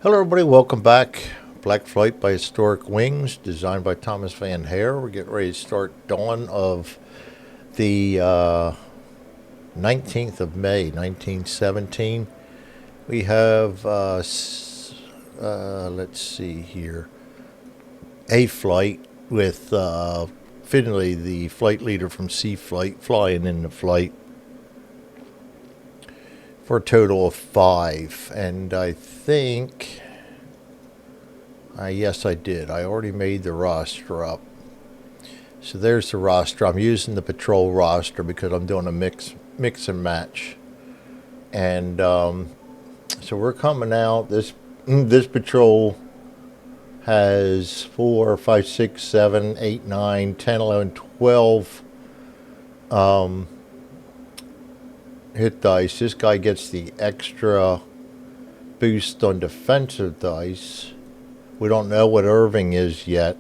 Hello, everybody. Welcome back. Black Flight by Historic Wings, designed by Thomas Van Hare. We're getting ready to start dawn of the 19th of May, 1917. We have, let's see here, a flight with Finley, the flight leader from Sea Flight, flying in the flight for a total of 5. And I think. Yes, I did. I already made the roster up. So there's the roster. I'm using the patrol roster because I'm doing a mix and match. And so we're coming out. This patrol has 4, 5, 6, 7, 8, 9, 10, 11, 12 hit dice. This guy gets the extra boost on defensive dice. We don't know what Irving is yet.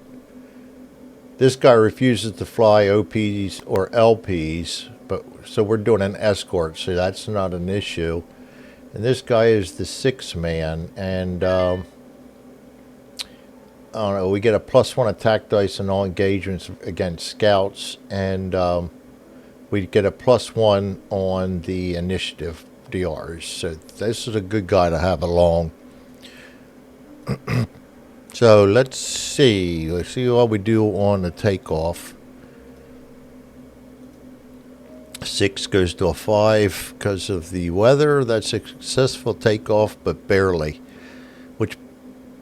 This guy refuses to fly OPs or LPs, but so we're doing an escort, so that's not an issue. And this guy is the 6th man, and I don't know. We get a +1 attack dice in all engagements against scouts, and we get a +1 on the initiative DRs. So this is a good guy to have along. So let's see. Let's see what we do on the takeoff. 6 goes to a 5 because of the weather. That's a successful takeoff, but barely. Which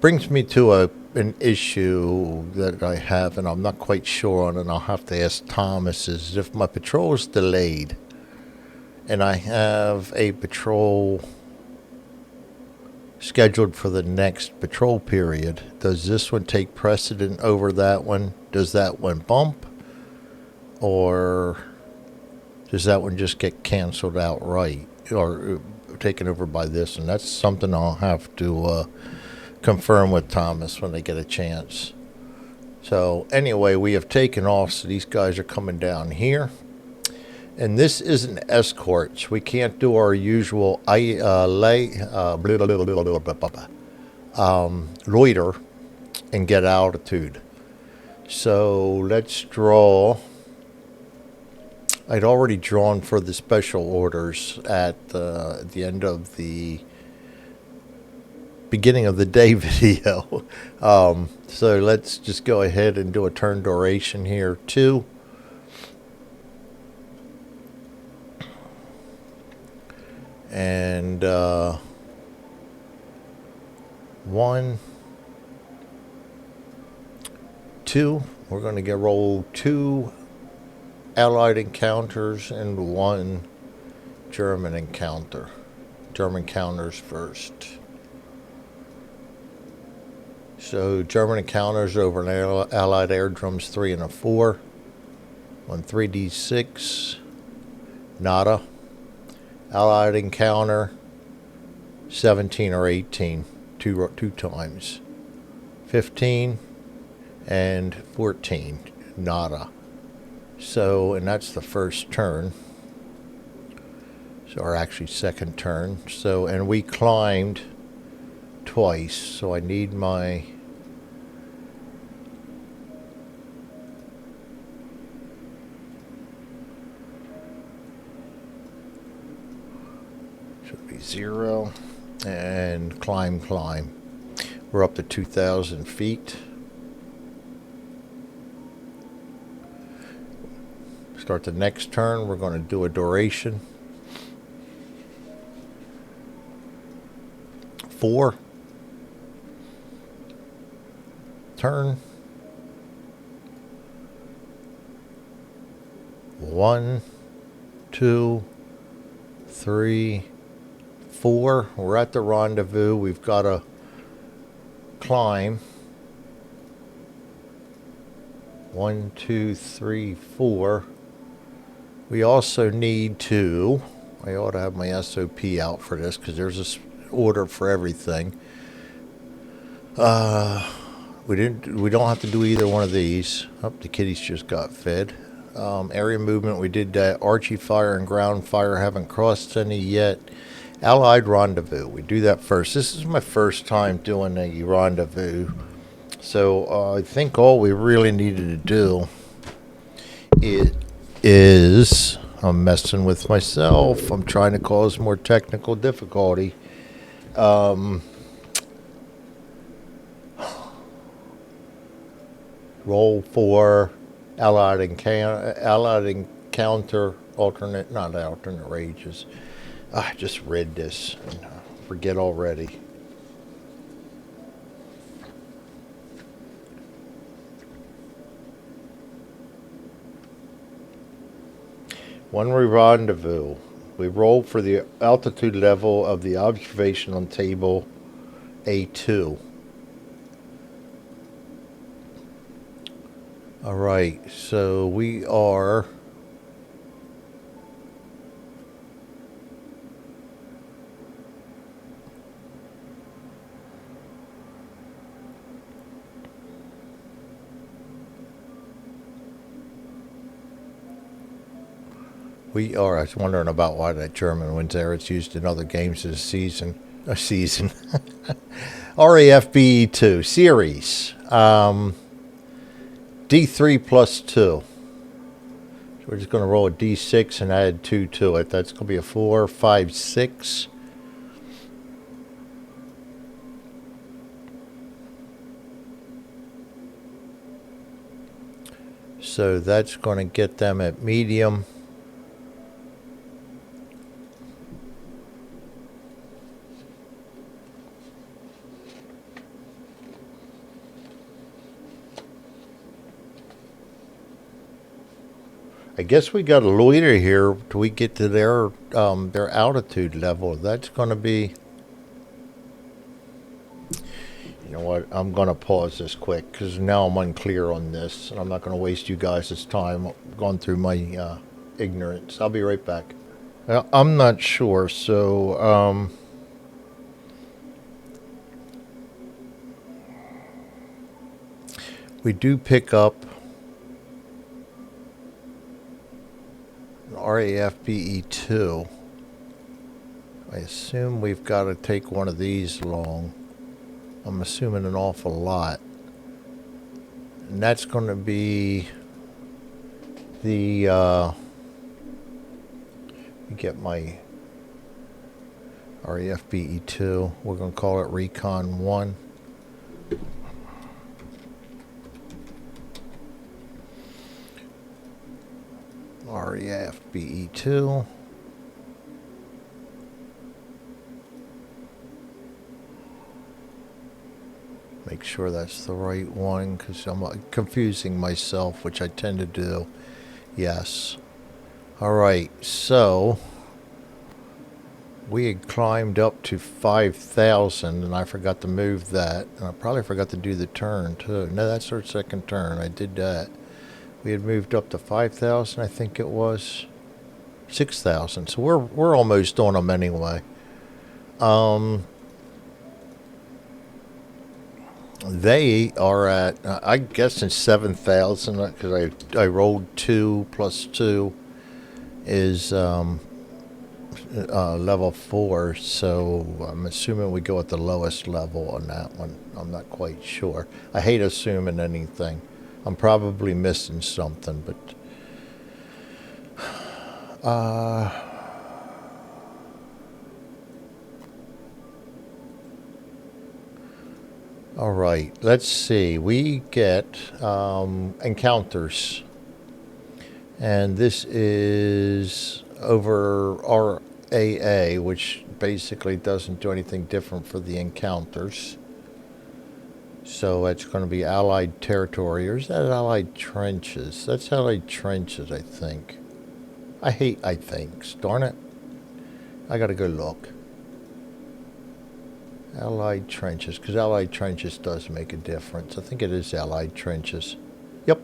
brings me to an issue that I have, and I'm not quite sure on, and I'll have to ask Thomas, is if my patrol is delayed, and I have a patrol scheduled for the next patrol period, does this one take precedent over that one? Does that one bump? Or does that one just get canceled outright or taken over by this? And that's something I'll have to confirm with Thomas when they get a chance. So anyway, we have taken off, so these guys are coming down here. And this is an escort, so we can't do our usual loiter and get altitude. So let's draw. I'd already drawn for the special orders at the end of the beginning of the day video. So let's just go ahead and do a turn duration here, 2. And 1, 2. We're going to get roll 2 Allied encounters and 1 German encounter. German counters first. So German encounters over an Allied airdrome's 3 and a 4. On 3d6. Nada. Allied encounter 17 or 18 two times. 15 and 14. Nada. So, and that's the first turn. So, or actually second turn. So, and we climbed twice. So I need my should be 0 and climb. We're up to 2,000 feet. Start the next turn. We're going to do a duration. 4. Turn. 1, 2, 3, 4. We're at the rendezvous. We've got to climb. 1, 2, 3, 4. We also need to. I ought to have my SOP out for this because there's this order for everything. We don't have to do either one of these. Oh, the kitties just got fed. Area movement, we did that. Archie fire and ground fire haven't crossed any yet. Allied rendezvous. We do that first. This is my first time doing a rendezvous. So I think all we really needed to do is I'm messing with myself. I'm trying to cause more technical difficulty. Roll for allied encounter alternate, not alternate rages. I just read this and forget already. When we rendezvous, we roll for the altitude level of the observation on table A2. All right, so we are I was wondering about why that German one's there. It's used in other games this season. A season. RAFBE2 series. D3 plus 2. So we're just going to roll a D6 and add 2 to it. That's going to be a 4, 5, 6. So that's going to get them at medium. I guess we got to loiter here till we get to their altitude level. That's going to be. You know what? I'm going to pause this quick because now I'm unclear on this, and I'm not going to waste you guys' time going through my ignorance. I'll be right back. I'm not sure, so we do pick up RAFBE2. I assume we've got to take one of these along. I'm assuming an awful lot. And that's going to be the, get my RAFBE2. We're going to call it Recon 1. RAFBE2. Make sure that's the right one because I'm confusing myself, which I tend to do. Yes. All right, so we had climbed up to 5,000 and I forgot to move that. And I probably forgot to do the turn too. No, that's our second turn. I did that. We had moved up to 5,000, I think it was. 6,000. So we're almost on them anyway. They are at, I guess, in 7,000 because I rolled 2 plus 2 is level 4. So I'm assuming we go at the lowest level on that one. I'm not quite sure. I hate assuming anything. I'm probably missing something, but all right, let's see. We get encounters, and this is over RAA, which basically doesn't do anything different for the encounters. So it's going to be Allied territory, or is that Allied trenches? That's Allied trenches, I think. I hate I thinks, darn it. I gotta go look. Allied trenches, because Allied trenches does make a difference. I think it is Allied trenches. Yep.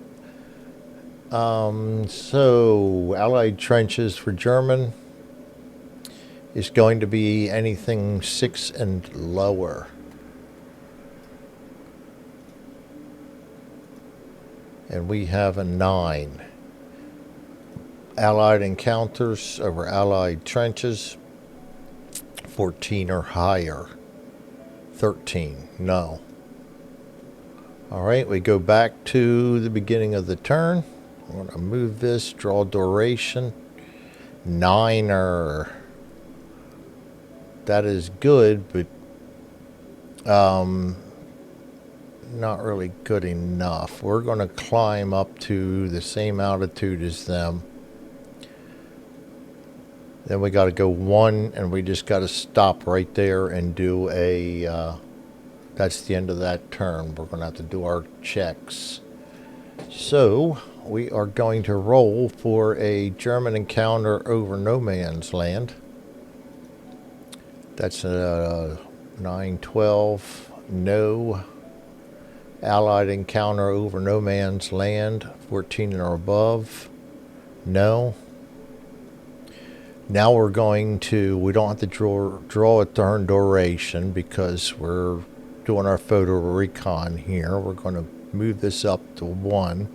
So Allied trenches for German is going to be anything 6 and lower. And we have a 9. Allied encounters over Allied trenches 14 or higher. 13, no. Alright, we go back to the beginning of the turn. I'm going to move this, draw duration. 9er. That is good, but not really good enough. We're going to climb up to the same altitude as them. Then we got to go 1, and we just got to stop right there and do a, that's the end of that turn. We're going to have to do our checks. So, we are going to roll for a German encounter over no man's land. That's a 9-12, no. Allied encounter over no man's land, 14 or above, no. Now we're going to, we don't have to draw a turn duration because we're doing our photo recon here. We're going to move this up to 1.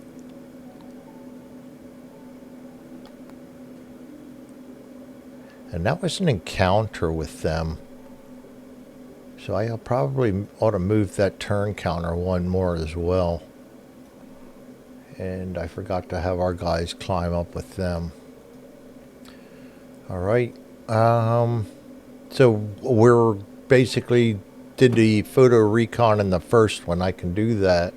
And that was an encounter with them. So I probably ought to move that turn counter 1 more as well. And I forgot to have our guys climb up with them. Alright. So we're basically did the photo recon in the first one. I can do that.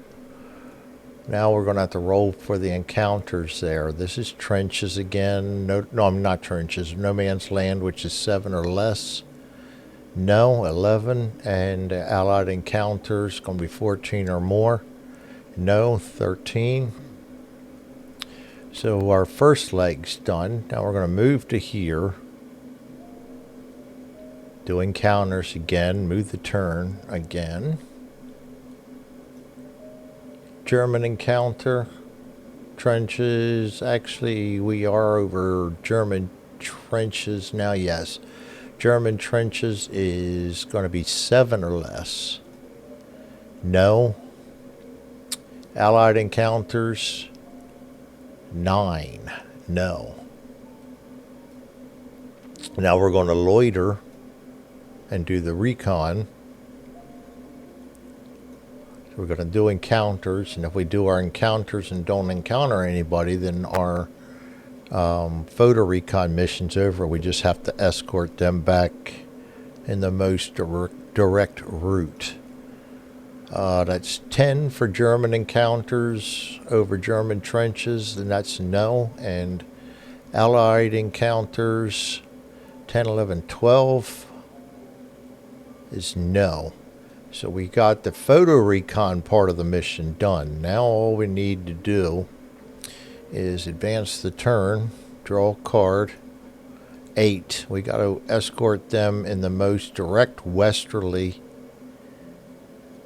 Now we're going to have to roll for the encounters there. This is trenches again. No, I'm not trenches. No man's land, which is 7 or less. No, 11. And allied encounters, going to be 14 or more. No, 13. So our first leg's done. Now we're going to move to here. Do encounters again. Move the turn again. German encounter. Trenches. Actually, we are over German trenches now. Yes. German trenches is going to be 7 or less. No. Allied encounters. 9. No. Now we're going to loiter and do the recon. So we're going to do encounters, and if we do our encounters and don't encounter anybody, then our photo recon mission's over. We just have to escort them back in the most direct route. That's 10 for German encounters over German trenches, and that's no. And Allied encounters, 10, 11, 12 is no. So we got the photo recon part of the mission done. Now all we need to do is advance the turn, draw a card. 8. We got to escort them in the most direct westerly.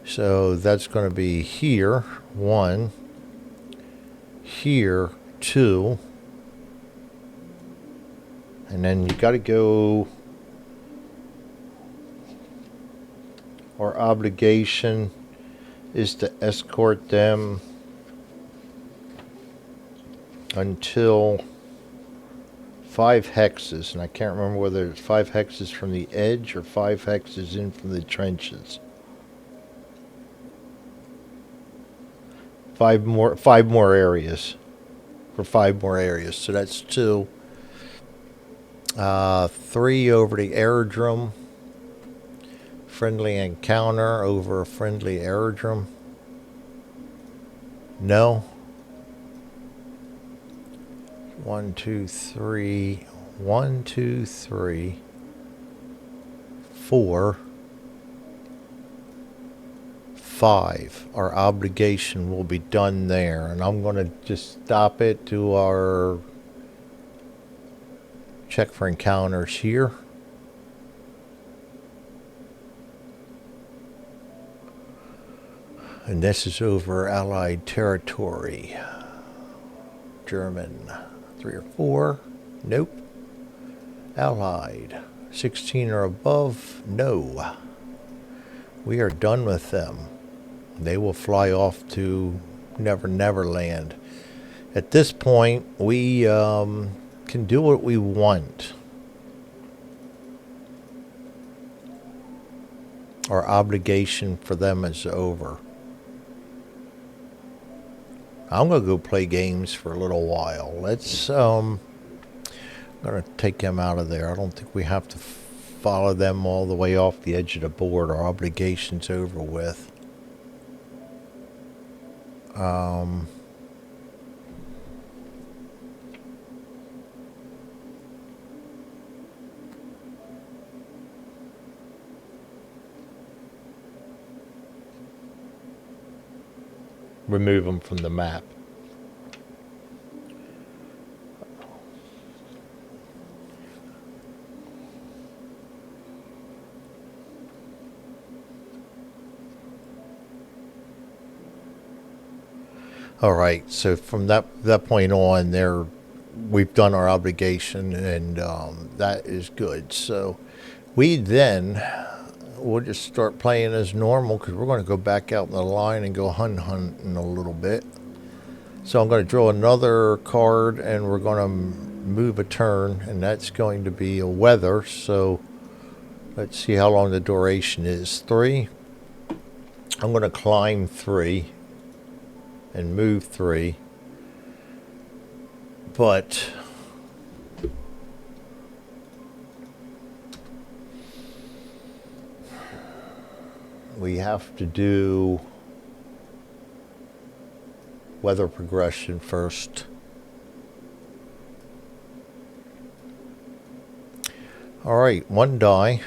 So that's going to be here, 1. Here, 2. And then you got to go. Our obligation is to escort them until 5 hexes. And I can't remember whether it's 5 hexes from the edge or 5 hexes in from the trenches. 5 more areas. For 5 more areas. So that's 2. 3 over the aerodrome. Friendly encounter over a friendly aerodrome. No. 1, 2, 3. 1, 2, 3. 4. 5. Our obligation will be done there. And I'm going to just stop it to our check for encounters here. And this is over Allied territory. German, 3 or 4. Nope. Allied, 16 or above. No. We are done with them. They will fly off to Never Never Land. At this point, we can do what we want. Our obligation for them is over. I'm gonna go play games for a little while. I'm gonna take them out of there. I don't think we have to follow them all the way off the edge of the board. Our obligation's over with. Remove them from the map. All right. So from that point on, we've done our obligation, and that is good. So we'll just start playing as normal because we're going to go back out in the line and go hunting a little bit. So I'm going to draw another card, and we're going to move a turn, and that's going to be a weather. So let's see how long the duration is. 3. I'm going to climb 3 and move 3. But we have to do weather progression first. All right, 1 die.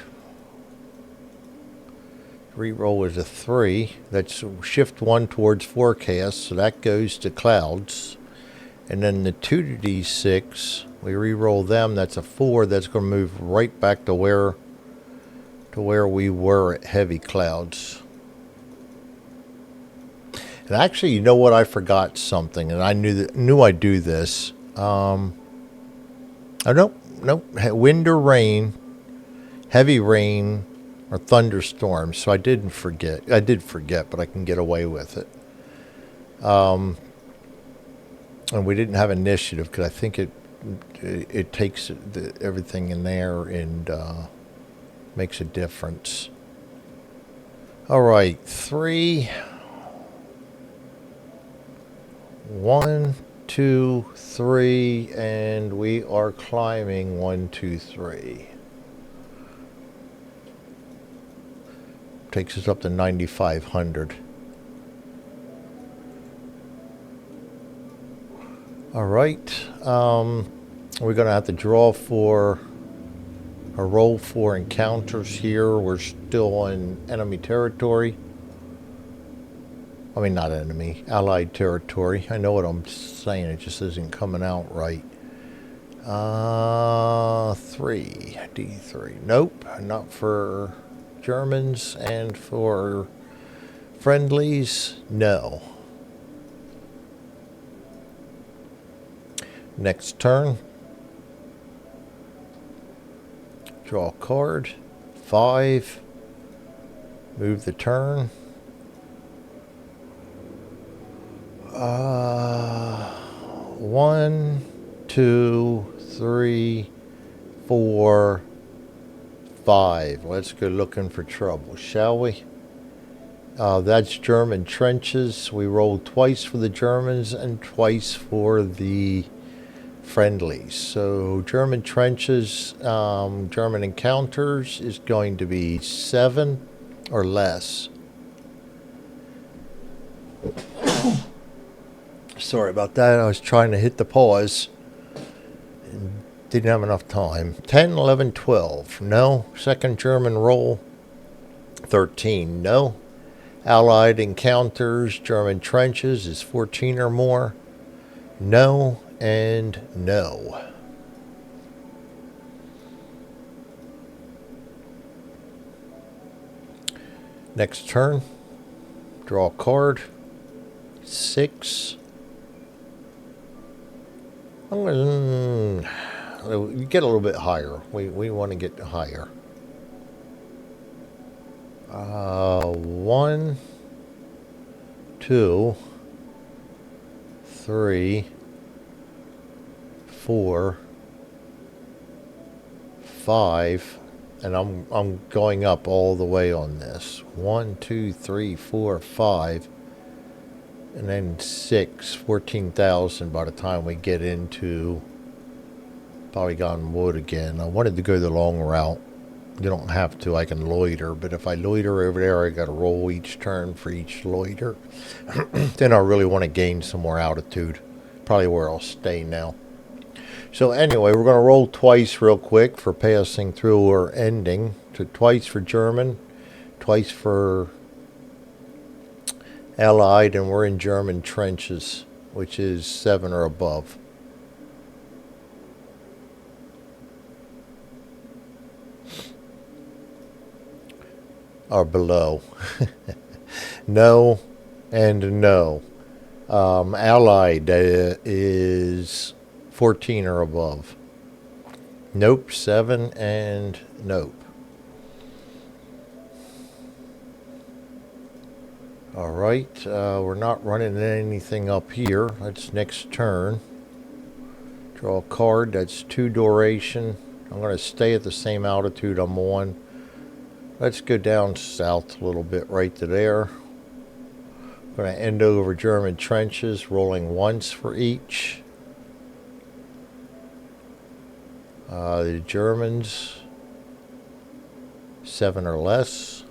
Reroll is a 3. That's shift 1 towards forecast, so that goes to clouds. And then the 2d6, we reroll them. That's a 4. That's going to move right back to where we were at heavy clouds. And actually, you know what? I forgot something, and I knew I'd do this. Oh nope. Wind or rain, heavy rain, or thunderstorms. So I did forget, but I can get away with it. And we didn't have initiative because I think it takes everything in there and makes a difference. All right, 3. 1, 2, 3, and we are climbing 1, 2, 3. Takes us up to 9,500. All right, we're going to have to draw for a roll for encounters here. We're still in enemy territory. I mean, not enemy, allied territory. I know what I'm saying. It just isn't coming out right. 3, D3. Nope, not for Germans, and for friendlies, no. Next turn. Draw a card. 5. Move the turn. 1, 2, 3, 4, 5. Let's go looking for trouble, shall we? That's German trenches. We rolled twice for the Germans and twice for the friendlies. So German trenches, German encounters is going to be 7 or less. Sorry about that. I was trying to hit the pause and didn't have enough time. 10, 11, 12. No. Second German roll. 13. No. Allied encounters, German trenches is 14 or more. No and no. Next turn. Draw a card. 6. You get a little bit higher. We want to get higher. 1, 2, 3, 4, 5, And I'm going up all the way on this. 1, 2, 3, 4, 5, and then 6, 14,000 by the time we get into Polygon Wood again. I wanted to go the long route. You don't have to, I can loiter, but if I loiter over there, I gotta roll each turn for each loiter. Then I really want to gain some more altitude. Probably where I'll stay now. So anyway, we're gonna roll twice real quick for passing through or ending. So twice for German, twice for Allied, and we're in German trenches, which is 7 or above. Or below. No and no. Allied is 14 or above. Nope, 7 and nope. Alright, we're not running anything up here. That's next turn. Draw a card, that's 2 duration. I'm going to stay at the same altitude I'm on. Let's go down south a little bit right to there. I'm going to end over German trenches, rolling once for each. The Germans, 7 or less.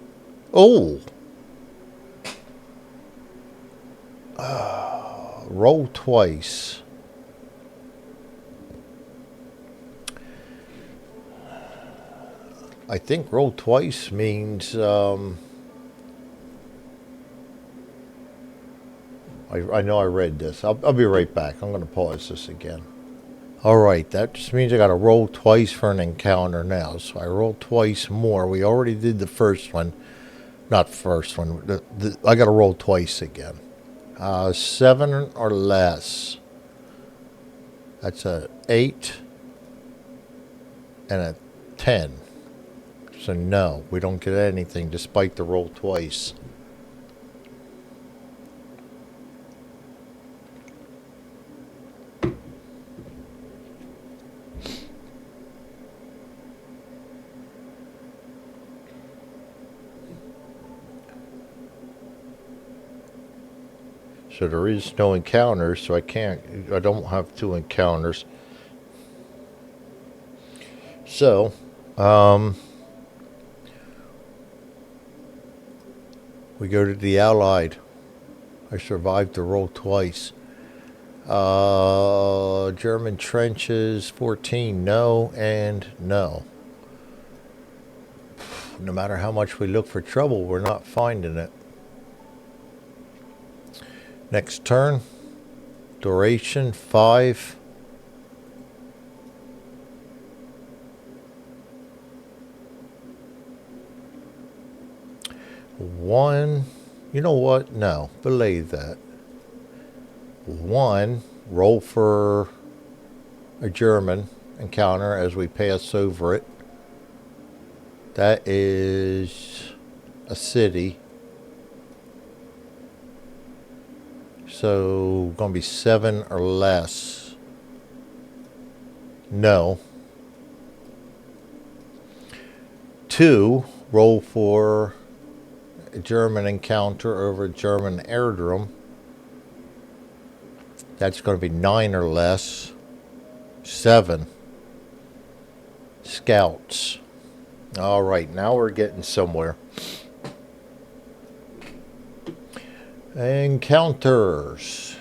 Oh! Roll twice. I think roll twice means I know I read this. I'll be right back. I'm going to pause this again. Alright, that just means I got to roll twice for an encounter now. So I roll twice more. We already did the first one. Not first one. I got to roll twice again. 7 or less. That's a 8 and a 10. So no, we don't get anything despite the roll twice. So there is no encounters, so I don't have 2 encounters. So, we go to the Allied. I survived the roll twice. German trenches, 14, no and no. No matter how much we look for trouble, we're not finding it. Next turn, duration 5. One, you know what? No, believe that. 1, roll for a German encounter as we pass over it. That is a city. So, going to be 7 or less. No. 2, roll for a German encounter over a German airdrome. That's going to be 9 or less. 7. Scouts. Alright, now we're getting somewhere. Encounters.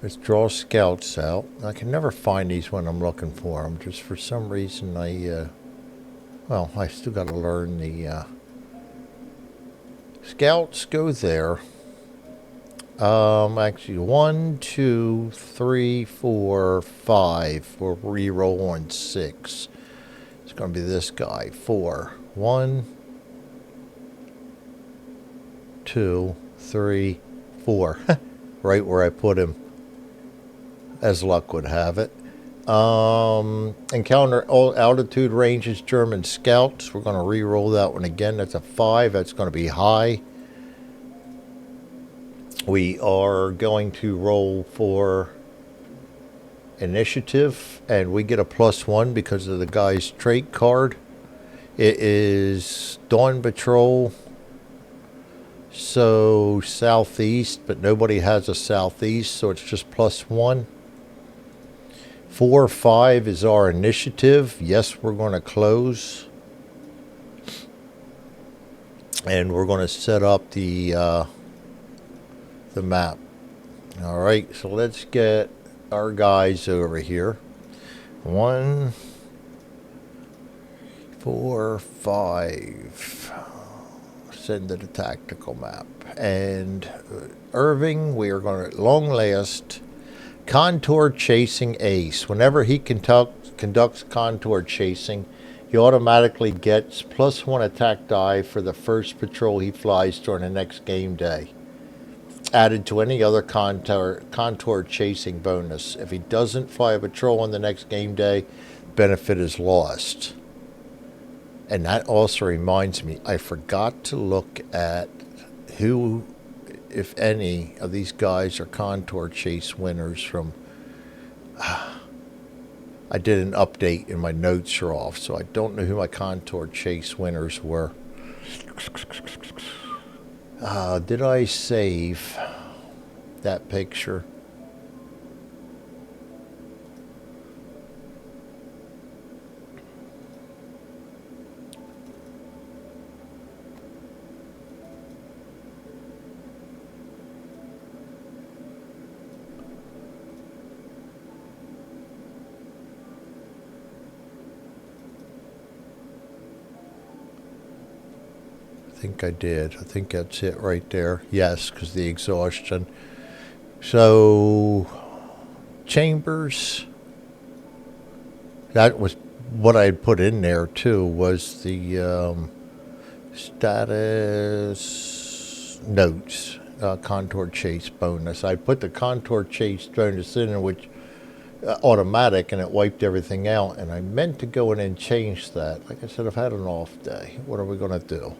Let's draw scouts out. I can never find these when I'm looking for them. Just for some reason well, I still got to learn the scouts go there. Actually 1, 2, 3, 4, 5. We'll re-roll on 6. It's going to be this guy. 4. 1, 2, 3, 4. Right where I put him, as luck would have it. Encounter all altitude ranges German scouts. We're going to re-roll that one again. That's a 5. That's going to be high. We are going to roll for initiative, and we get a +1 because of the guy's trait card. It is Dawn Patrol, so southeast, but nobody has a southeast, so it's just +1. 4, 5 is our initiative. Yes, we're going to close. And we're going to set up the map. All right, so let's get our guys over here. 1, 4, 5. Send to the tactical map. And Irving, we are going to long last contour chasing ace. Whenever he conducts contour chasing, he automatically gets +1 attack die for the first patrol he flies during the next game day, added to any other contour chasing bonus. If he doesn't fly a patrol on the next game day, benefit is lost. And that also reminds me, I forgot to look at who, if any, of these guys are contour chase winners from... I did an update and my notes are off, so I don't know who my contour chase winners were. Did I save that picture? I think I did. I think that's it right there. Yes, because the exhaustion. So, Chambers. That was what I had put in there too, was the status notes, contour chase bonus. I put the contour chase bonus in, which automatic, and it wiped everything out. And I meant to go in and change that. Like I said, I've had an off day. What are we going to do?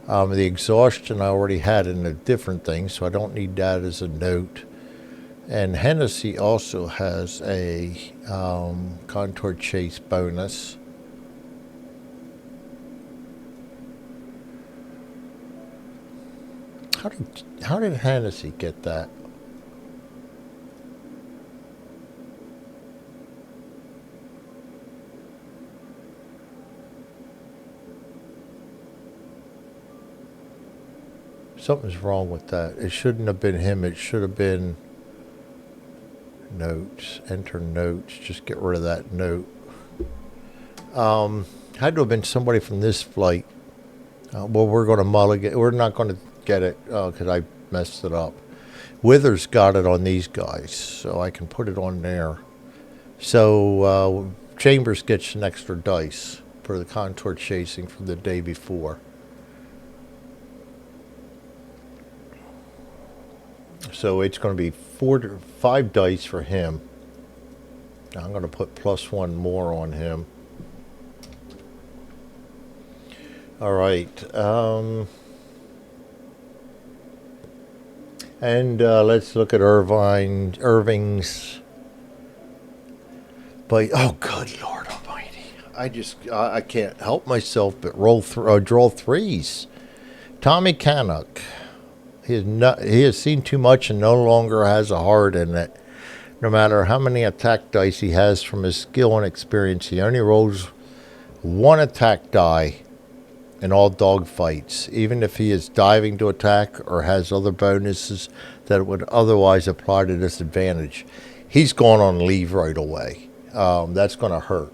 The exhaustion I already had in a different thing, so I don't need that as a note. And Hennessy also has a contour chase bonus. How did Hennessy get that? Something's wrong with that. It shouldn't have been him. It should have been notes. Enter notes. Just get rid of that note. Had to have been somebody from this flight. Well, we're going to mulligan. We're not going to get it because I messed it up. Withers got it on these guys, so I can put it on there. So Chambers gets an extra dice for the contour chasing from the day before. So it's going to be 5 dice for him. Now I'm going to put +1 more on him. All right. And let's look at Irving's. But oh, good Lord Almighty! I can't help myself but draw 3s. Tommy Canuck. He has seen too much and no longer has a heart in it. No matter how many attack dice he has from his skill and experience, he only rolls 1 attack die in all dogfights, even if he is diving to attack or has other bonuses that would otherwise apply to disadvantage. He's going on leave right away. That's going to hurt.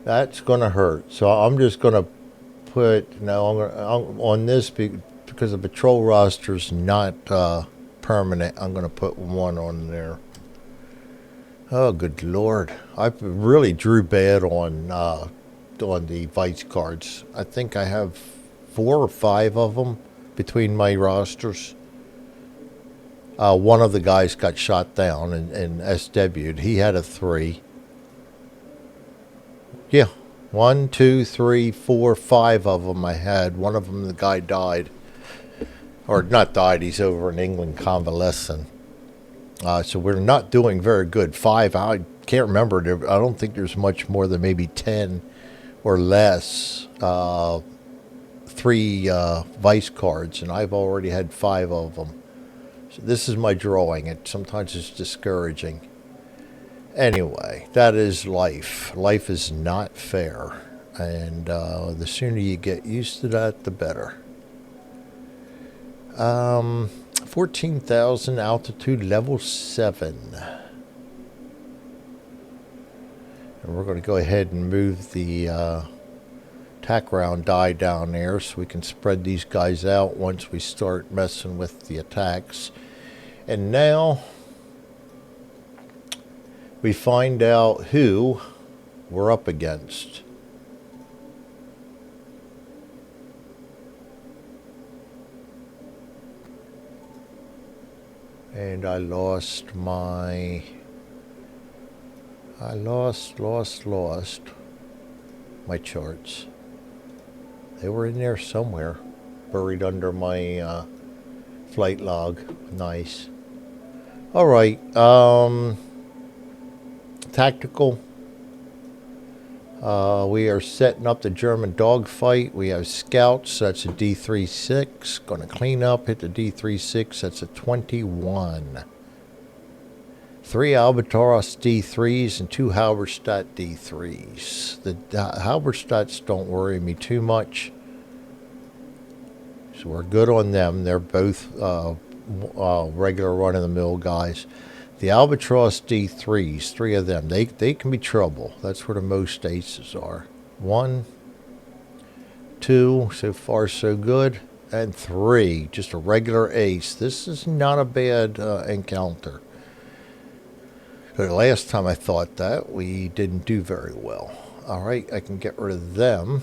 That's going to hurt. So I'm just going to put I'm on this because the patrol roster's not permanent. I'm going to put 1 on there. Oh, good Lord! I really drew bad on the vice cards. I think I have 4 or 5 of them between my rosters. One of the guys got shot down and SW'd. He had a 3. Yeah. 1, 2, 3, 4, 5 of them I had. One of them, the guy died. Or not died, he's over in England convalescing. So we're not doing very good. 5, I can't remember. I don't think there's much more than maybe 10 or less 3 vice cards, and I've already had 5 of them. So this is my drawing. Sometimes it's discouraging. Anyway, that is life. Life is not fair, and the sooner you get used to that, the better. 14,000 altitude, level 7. And we're going to go ahead and move the attack round die down there so we can spread these guys out once we start messing with the attacks. And now we find out who we're up against. And I lost my... I lost my charts. They were in there somewhere, buried under my flight log. Nice. All right. Tactical. We are setting up the German dogfight. We have scouts. That's a D36. Going to clean up. Hit the D36. That's a 21. 3 Albatross D3s and 2 Halberstadt D3s. The Halberstadts don't worry me too much. So we're good on them. They're both regular run-of-the-mill guys. The Albatross D3s, 3 of them, they can be trouble. That's where the most aces are. 1, 2, so far so good. And 3, just a regular ace. This is not a bad encounter. The last time I thought that, we didn't do very well. All right, I can get rid of them.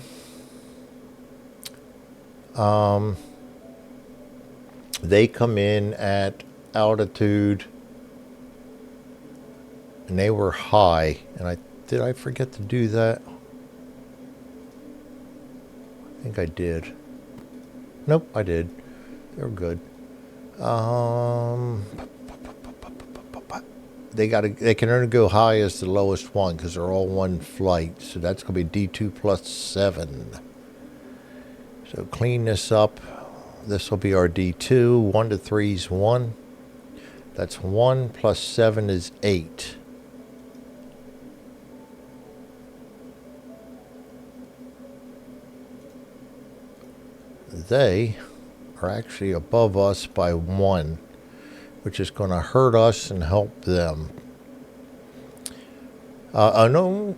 They come in at altitude, and they were high. And did I forget to do that? I think I did. Nope, I did. They're good. They can only go high as the lowest one because they're all one flight. So that's going to be D2 plus 7. So clean this up. This will be our D2. 1 to 3 is 1. That's 1 plus 7 is 8. They are actually above us by 1. Which is going to hurt us and help them. No.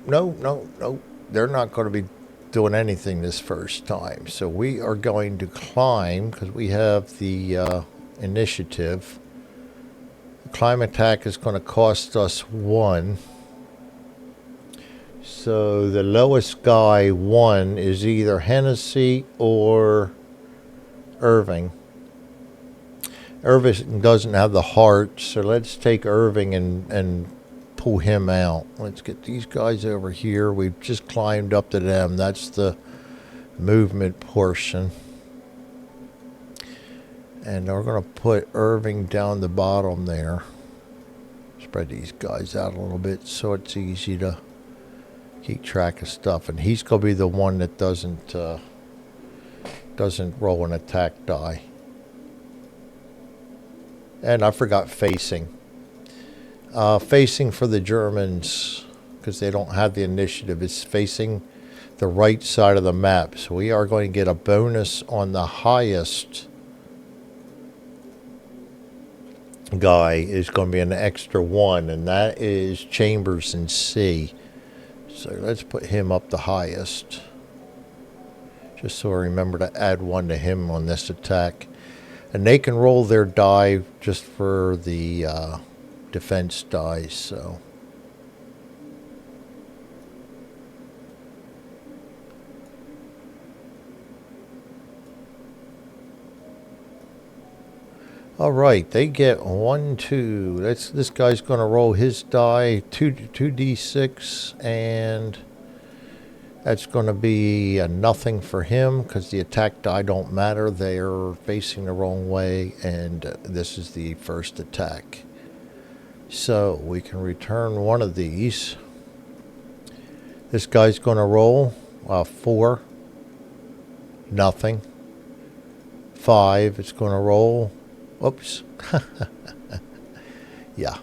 They're not going to be doing anything this first time. So we are going to climb because we have the initiative. The climb attack is going to cost us 1. So the lowest guy, 1, is either Hennessy or Irving. Irving doesn't have the heart, so let's take Irving and pull him out. Let's get these guys over here. We've just climbed up to them. That's the movement portion. And we're going to put Irving down the bottom there. Spread these guys out a little bit so it's easy to keep track of stuff. And he's going to be the one that doesn't roll an attack die. And I forgot facing. Facing for the Germans, because they don't have the initiative, is facing the right side of the map. So we are going to get a bonus on the highest guy. Is going to be an extra 1, and that is Chambers in C. So let's put him up the highest. Just so I remember to add 1 to him on this attack. And they can roll their die just for the defense dice, so. All right, they get 1, 2. This guy's going to roll his die, 2d6, and That's going to be a nothing for him because the attack die don't matter. They're facing the wrong way, and this is the first attack. So we can return one of these. This guy's going to roll 4, nothing. 5, it's going to roll. Oops. Yeah,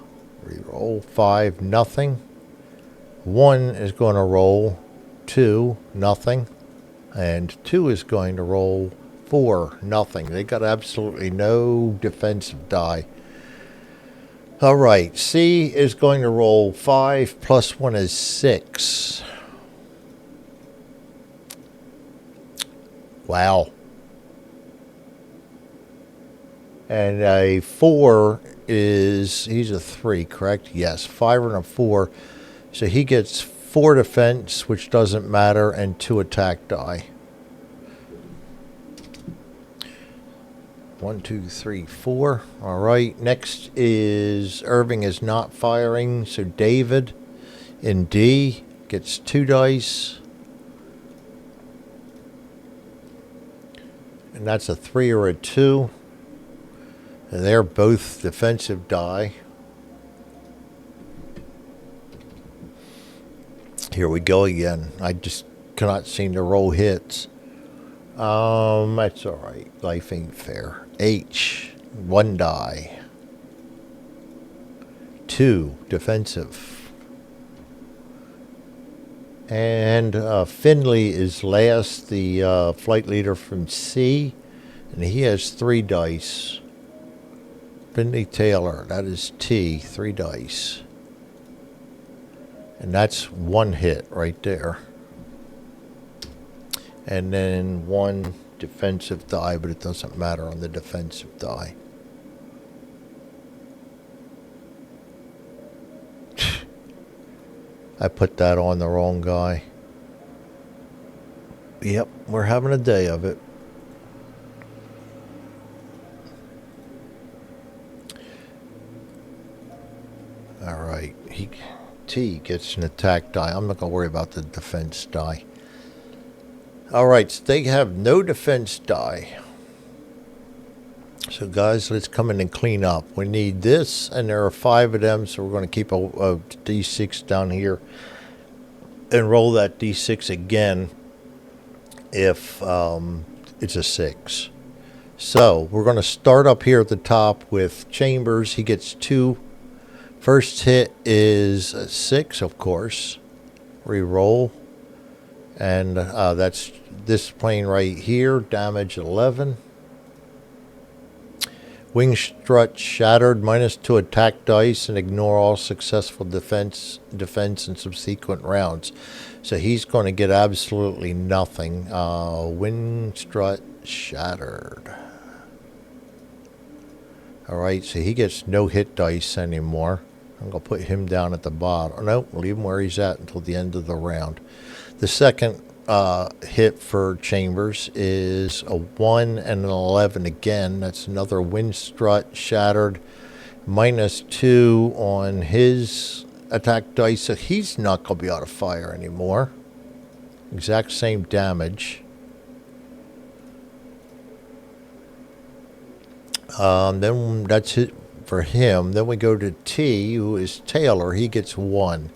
reroll 5, nothing. 1 is going to roll 2, nothing. And 2 is going to roll 4, nothing. They got absolutely no defensive die. All right, C is going to roll 5 plus 1 is 6. Wow. And a 4 is, he's a 3, correct? Yes, 5 and a 4. So he gets 4 defense, which doesn't matter, and 2 attack die. 1, 2, 3, 4. All right, next is Irving is not firing, so David in D gets 2 dice. And that's a 3 or a 2. And they're both defensive die. Here we go again. I just cannot seem to roll hits. That's all right. Life ain't fair. H, 1 die. 2 defensive. And Finley is last, the flight leader from C, and he has 3 dice. Finley Taylor, that is T, 3 dice. And that's 1 hit right there. And then 1 defensive die, but it doesn't matter on the defensive die. I put that on the wrong guy. Yep, we're having a day of it. All right, T gets an attack die. I'm not going to worry about the defense die. All right, so they have no defense die. So, guys, let's come in and clean up. We need this, and there are 5 of them, so we're going to keep a D6 down here and roll that D6 again if it's a 6. So, we're going to start up here at the top with Chambers. He gets 2. First hit is a 6, of course. Reroll. And that's this plane right here. Damage 11. Wing strut shattered. -2 attack dice and ignore all successful defense in subsequent rounds. So he's going to get absolutely nothing. Wing strut shattered. All right, so he gets no hit dice anymore. I'm going to put him down at the bottom. No, leave him where he's at until the end of the round. The second hit for Chambers is a 1 and an 11 again. That's another wind strut shattered. -2 on his attack dice. So he's not going to be able to fire anymore. Exact same damage. Then that's it for him. Then we go to T, who is Taylor. He gets 1.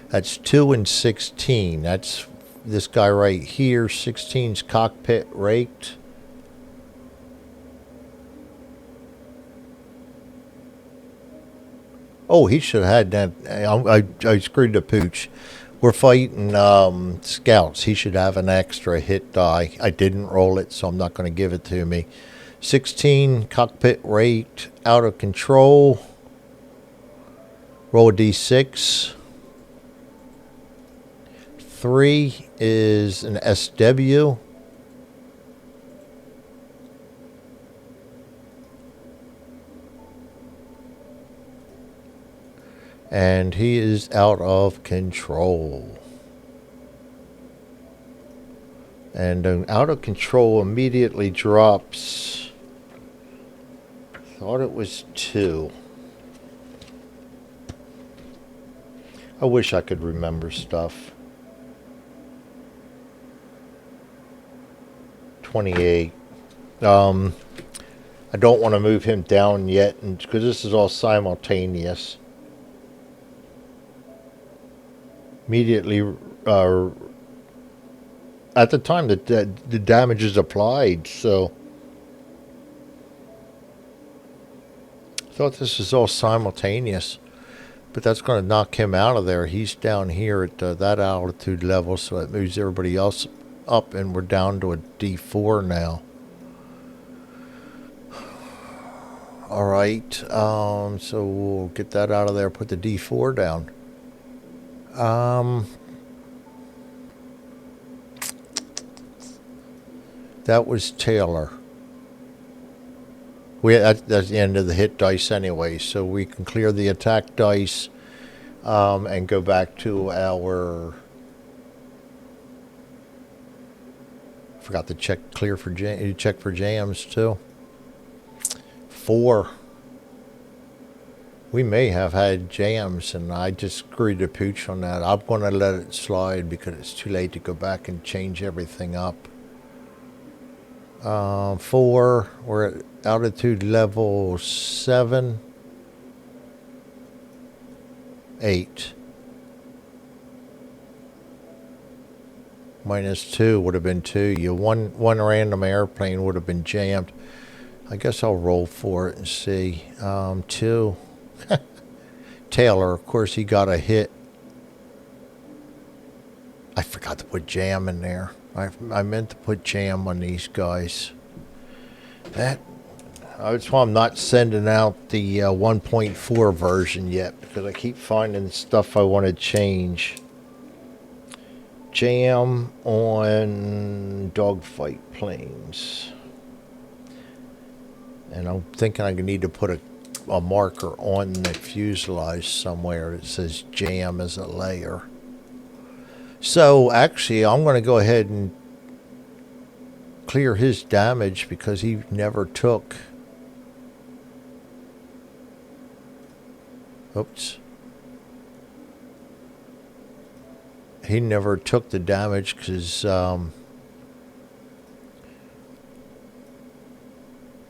That's 2 and 16. That's this guy right here. 16's cockpit raked. Oh, he should have had that. I screwed the pooch. We're fighting scouts. He should have an extra hit die. I didn't roll it, so I'm not going to give it to me. 16, cockpit rate, out of control. Roll a D6. 3 is an SW. And he is out of control. And out of control immediately drops. Thought it was 2. I wish I could remember stuff. 28. I don't want to move him down yet, because this is all simultaneous. Immediately, at the time that the damage is applied, so I thought this was all simultaneous. But that's going to knock him out of there. He's down here at that altitude level, so it moves everybody else up, and we're down to a D4 now. All right, so we'll get that out of there, put the D4 down. That was Taylor. That's the end of the hit dice anyway, so we can clear the attack dice and go back to our... Forgot to check check for jams too. 4. We may have had jams, and I just screwed the pooch on that. I'm going to let it slide because it's too late to go back and change everything up. 4. We're at altitude level 7. 8. -2 would have been 2. One random airplane would have been jammed. I guess I'll roll for it and see. 2. Taylor, of course, he got a hit. I forgot to put jam in there. I meant to put jam on these guys. That's why I'm not sending out the 1.4 version yet, because I keep finding stuff I want to change. Jam on dogfight planes. And I'm thinking I need to put a marker on the fuselage somewhere that says jam as a layer. So actually, I'm going to go ahead and clear his damage because he never took... Oops. He never took the damage because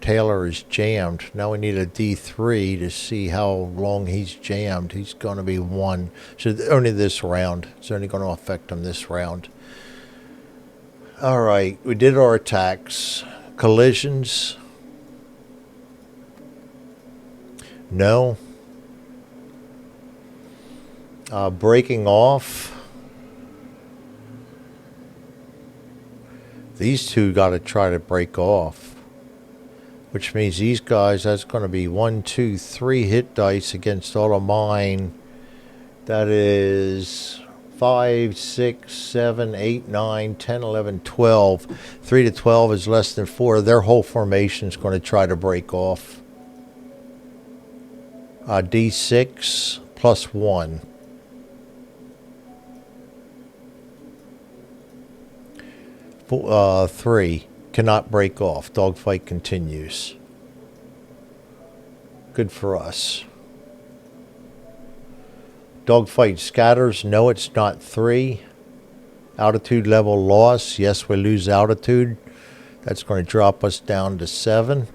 Taylor is jammed. Now we need a D3 to see how long he's jammed. He's going to be 1. So only this round. It's only going to affect him this round. All right. We did our attacks. Collisions. No. Breaking off. These two got to try to break off. Which means these guys, that's going to be 1, 2, 3 hit dice against all of mine. That is 5, 6, 7, 8, 9, 10, 11, 12. 3 to 12 is less than 4. Their whole formation is going to try to break off. D6 plus 1. 3. Cannot break off. Dogfight continues. Good for us. Dogfight scatters. No, it's not 3. Altitude level loss. Yes, we lose altitude. That's going to drop us down to 7.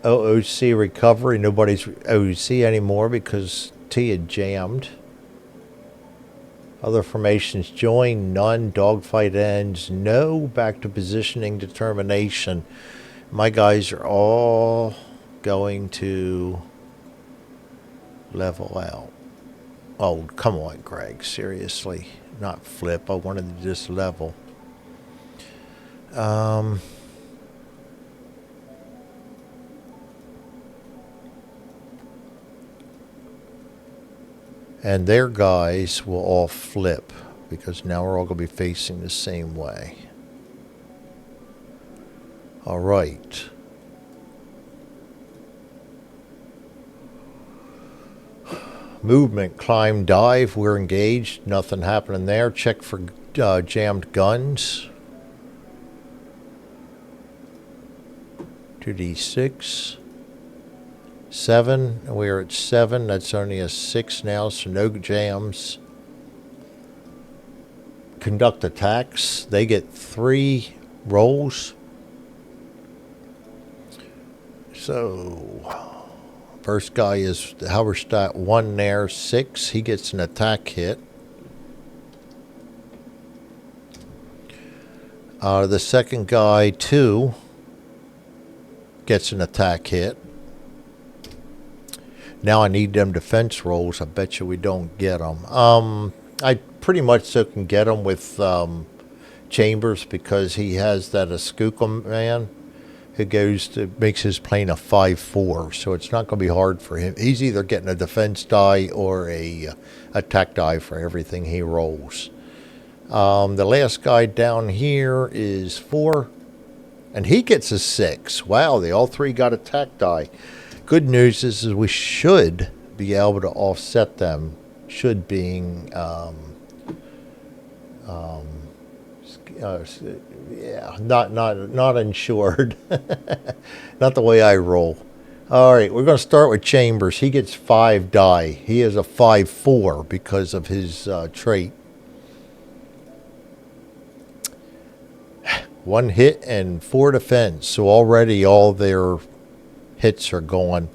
OOC recovery. Nobody's OOC anymore because T had jammed. Other formations join. None. Dogfight ends. No. Back to positioning determination. My guys are all going to level out. Oh, come on, Greg. Seriously. Not flip. I wanted to just level. And their guys will all flip because now we're all going to be facing the same way. All right. Movement, climb, dive. We're engaged. Nothing happening there. Check for jammed guns. 2d6. 7. We're at 7. That's only a 6 now, so no jams. conduct attacks. They get 3 rolls. So, first guy is Halberstadt 1 there, 6. He gets an attack hit. The second guy, 2, gets an attack hit. Now I need them defense rolls. I bet you we don't get them. I pretty much so can get them with Chambers because he has that Askookum man who makes his plane a 5-4. So it's not going to be hard for him. He's either getting a defense die or a attack die for everything he rolls. The last guy down here is 4, and he gets a 6. Wow, they all 3 got attack die. Good news is we should be able to offset them. Should being, yeah, not insured. Not the way I roll. All right, we're going to start with Chambers. He gets 5 die. He is a 5-4 because of his trait. 1 hit and 4 defense. So already all their hits are gone.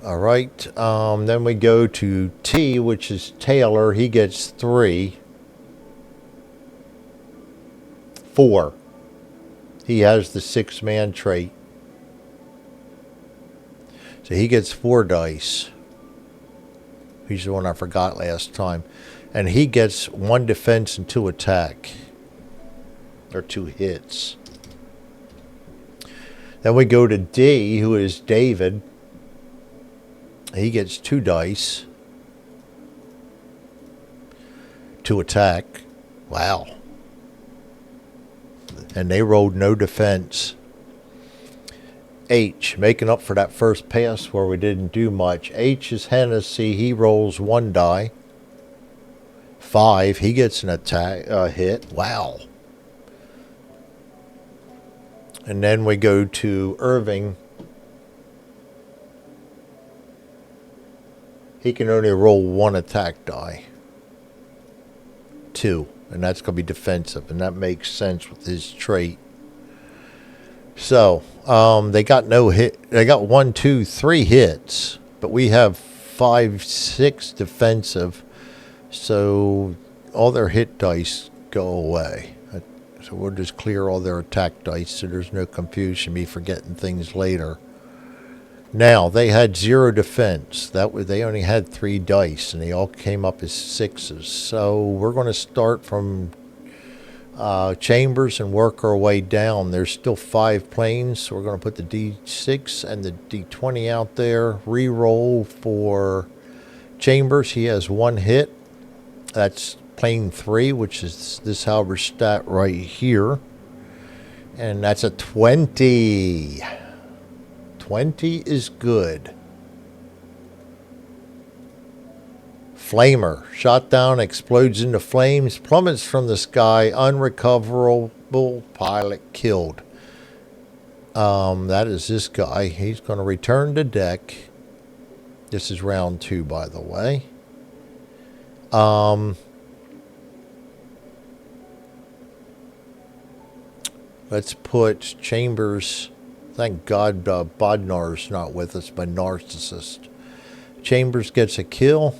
All right. Then we go to T, which is Taylor. He gets 3. 4. He has the 6-man trait. So he gets 4 dice. He's the one I forgot last time. And he gets 1 defense and 2 attack. Or 2 hits. Then we go to D, who is David. He gets 2 dice. 2 attack. Wow. And they rolled no defense. H, making up for that first pass where we didn't do much. H is Hennessy. He rolls 1 die. 5. He gets an attack hit. Wow. And then we go to Irving. He can only roll 1 attack die. 2. And that's going to be defensive. And that makes sense with his trait. So, they got no hit. They got 1, 2, 3 hits. But we have 5, 6 defensive. So, all their hit dice go away. So we'll just clear all their attack dice so there's no confusion, me forgetting things later. Now, they had 0 defense. They only had 3 dice, and they all came up as 6s. So we're going to start from Chambers and work our way down. There's still 5 planes, so we're going to put the D6 and the D20 out there. Re-roll for Chambers. He has 1 hit. That's plane 3, which is this Halberstadt right here. And that's a 20. 20 is good. Flamer. Shot down, explodes into flames, plummets from the sky, unrecoverable, pilot killed. That is this guy. He's going to return to deck. This is round 2, by the way. Let's put Chambers. Thank God Bodnar's not with us, but Narcissist. Chambers gets a kill.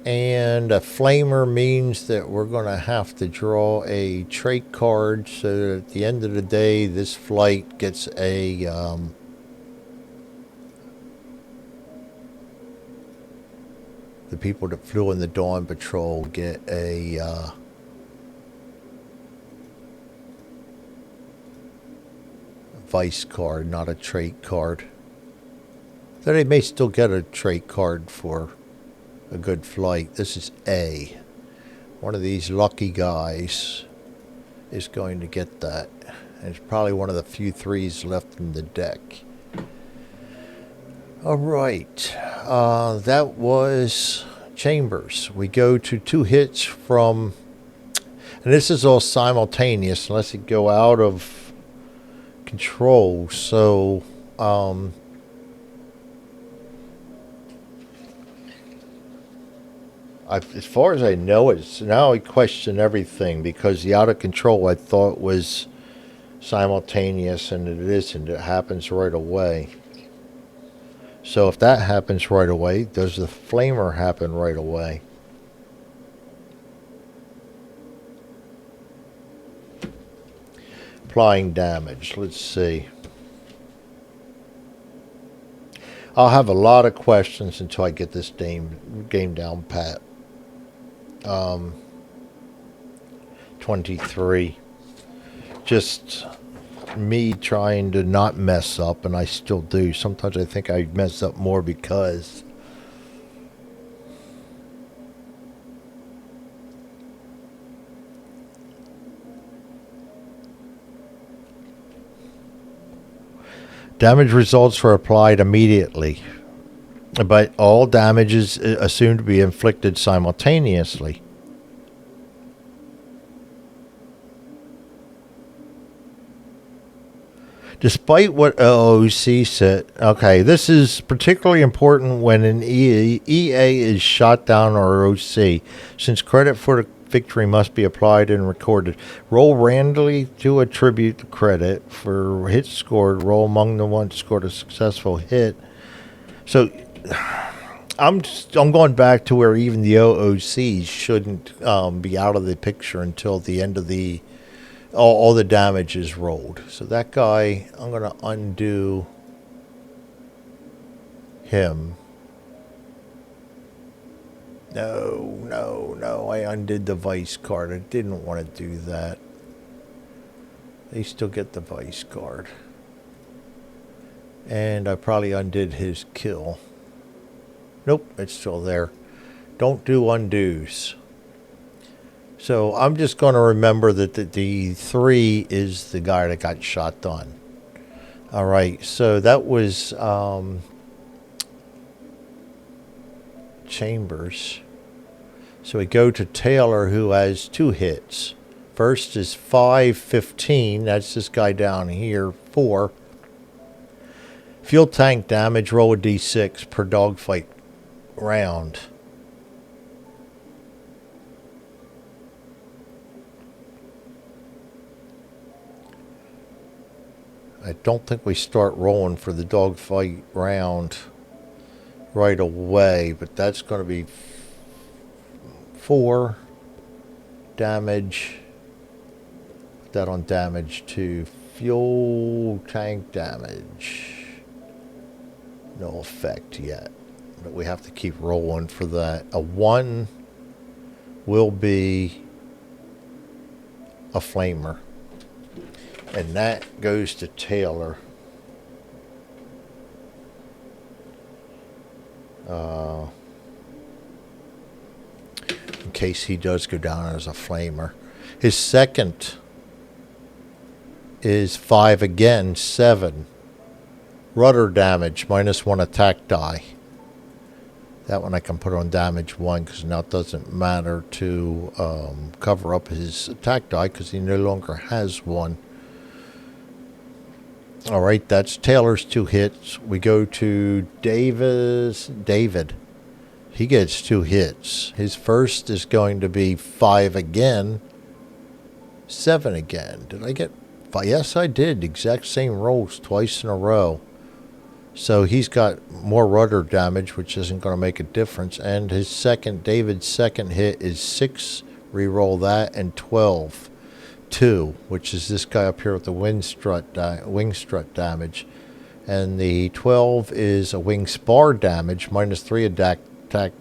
And a flamer means that we're going to have to draw a trait card so that at the end of the day, this flight gets a the people that flew in the Dawn Patrol get a vice card, not a trait card. So they may still get a trait card for a good flight. This is A. One of these lucky guys is going to get that. And it's probably one of the few 3s left in the deck. All right. That was Chambers. We go to 2 hits from... And this is all simultaneous unless it go out of control. So, as far as I know, it's now I question everything because the out of control I thought was simultaneous, and it isn't. It happens right away. So if that happens right away, does the flamer happen right away? Applying damage. Let's see. I'll have a lot of questions until I get this game down pat. 23. Just me trying to not mess up, and I still do. Sometimes I think I mess up more because damage results were applied immediately, but all damage is assumed to be inflicted simultaneously. Despite what OOC said, okay, this is particularly important when an EA is shot down or OC, since credit for the victory must be applied and recorded. Roll randomly to attribute the credit for hits scored. Roll among the ones scored a successful hit. So I'm going back to where even the OOCs shouldn't be out of the picture until the end of the all the damage is rolled. So that guy, I'm going to undo him. No, I undid the vice card. I didn't want to do that. They still get the vice card. And I probably undid his kill. Nope, it's still there. Don't do undos. So I'm just going to remember that the 3 is the guy that got shot down. All right, so that was Chambers. So we go to Taylor, who has 2 hits. First is 5-15. That's this guy down here. 4. Fuel tank damage. Roll a d6 per dogfight round. I don't think we start rolling for the dogfight round right away, but that's going to be 4 damage. Put that on damage to fuel tank damage. No effect yet, but we have to keep rolling for that. A 1 will be a flamer. And that goes to Taylor. In case he does go down as a flamer. His second is 5 again, 7. Rudder damage, -1 attack die. That one I can put on damage 1 because now it doesn't matter to cover up his attack die because he no longer has 1. All right, that's Taylor's 2 hits. We go to David. He gets 2 hits. His first is going to be 5 again, 7 again. Did I get 5? Yes, I did. Exact same rolls twice in a row. So he's got more rudder damage, which isn't going to make a difference. And David's second hit is 6. Reroll that, and 12. 2, which is this guy up here with the wing strut damage, and the 12 is a wing spar damage, -3 attack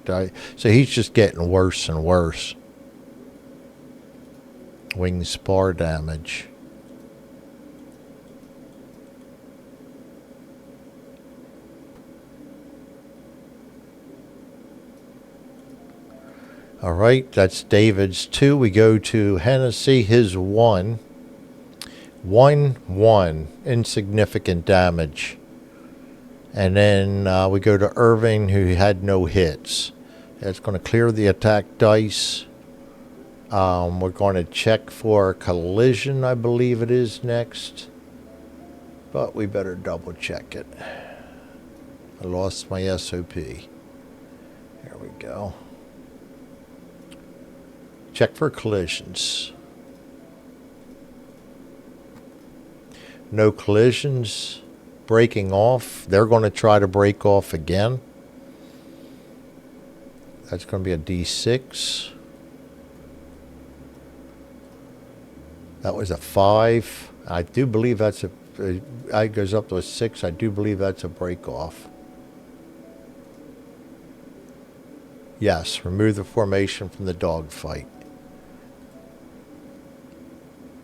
die. So he's just getting worse and worse. Wing spar damage. All right, that's David's 2. We go to Hennessy, his 1. 1, insignificant damage. And then we go to Irving, who had no hits. That's going to clear the attack dice. We're going to check for collision, I believe it is next. But we better double check it. I lost my SOP. There we go. Check for collisions. No collisions. Breaking off. They're going to try to break off again. That's going to be a D6. That was a 5. I do believe that's a... It goes up to a 6. I do believe that's a break off. Yes, remove the formation from the dogfight.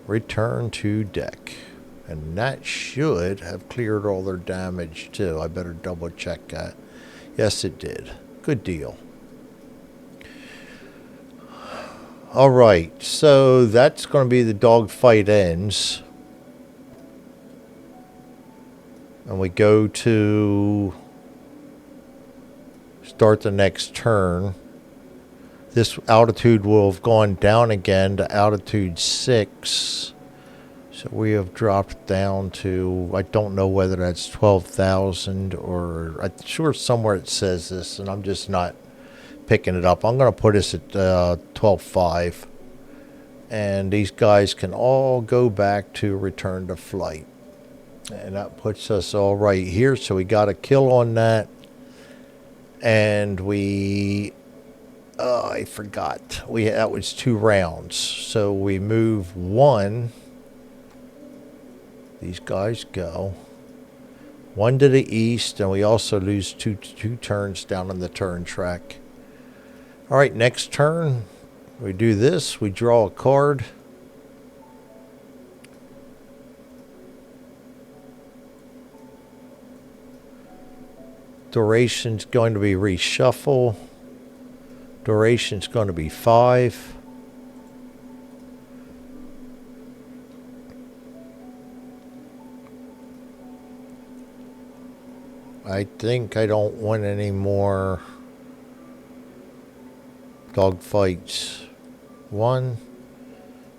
Return to deck. And that should have cleared all their damage too. I better double check that. Yes, it did. Good deal. All right, so that's going to be the dogfight ends. And we go to start the next turn. This altitude will have gone down again to altitude 6. So we have dropped down to, I don't know whether that's 12,000 or, I'm sure somewhere it says this, and I'm just not picking it up. I'm going to put us at 12.5. And these guys can all go back to return to flight. And that puts us all right here. So we got a kill on that. And we, I forgot. That was 2 rounds. So we move 1. These guys go. 1 to the east, and we also lose two turns down on the turn track. All right, next turn, we do this. We draw a card. Duration's going to be reshuffle. Duration's going to be 5. I think I don't want any more dogfights. 1,